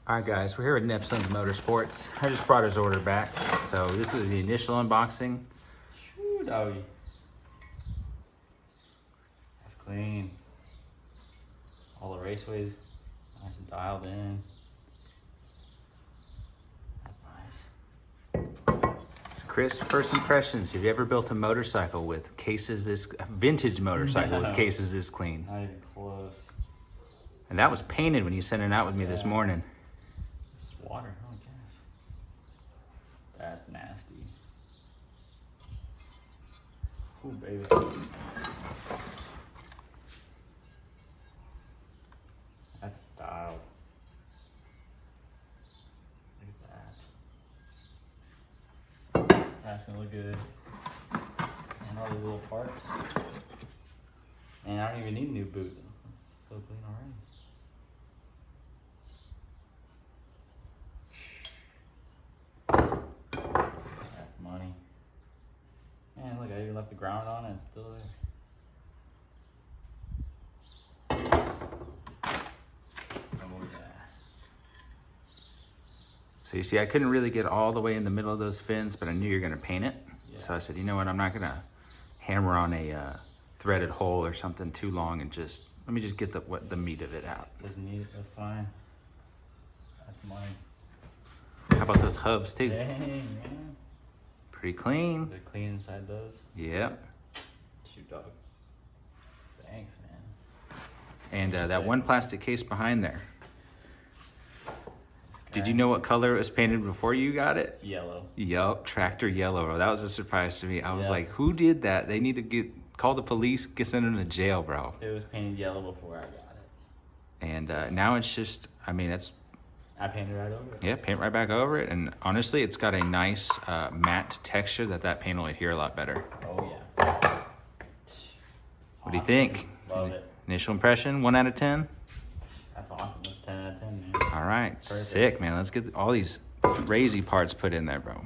All right, guys, we're here at Neff Sons Motorsports. I just brought his order back. So this is the initial unboxing. Shoo, doggy. That's clean. All the raceways nice and dialed in. That's nice. So Chris, first impressions. Have you ever built a motorcycle with cases a vintage motorcycle with cases this clean? Not even close. And that was painted when you sent it out with me this morning. It's just water. Oh my gosh. That's nasty. Ooh, baby. That's dialed. Look at that. That's gonna look good. And all these little parts. And I don't even need a new boot. It's so clean already. That's money. Man, look, I even left the ground on and it's still there. Oh yeah. So you see, I couldn't really get all the way in the middle of those fins, but I knew you were gonna paint it. Yeah. So I said, you know what, I'm not gonna hammer on a threaded hole or something too long, and just let me just get the meat of it out. Doesn't need it, that's fine. That's money. How about those hubs too? Dang, man. Pretty clean. They're clean inside those. Yep. Shoot, dog. Thanks, man. And that one plastic case behind there. Did you know what color it was painted before you got it? Yellow. Yup, tractor yellow. That was a surprise to me. I was Yep. like, who did that? They need to call the police, send them to jail, bro. It was painted yellow before I got it. And now it's just, I mean, it's, I painted right over it. yeah, paint right back over it. And honestly, it's got a nice matte texture that paint will adhere a lot better. Oh, yeah. What do you think? Love it. Initial impression, 1 out of 10? That's awesome. That's 10 out of 10, man. All right, Perfect. sick, man. Let's get all these crazy parts put in there, bro.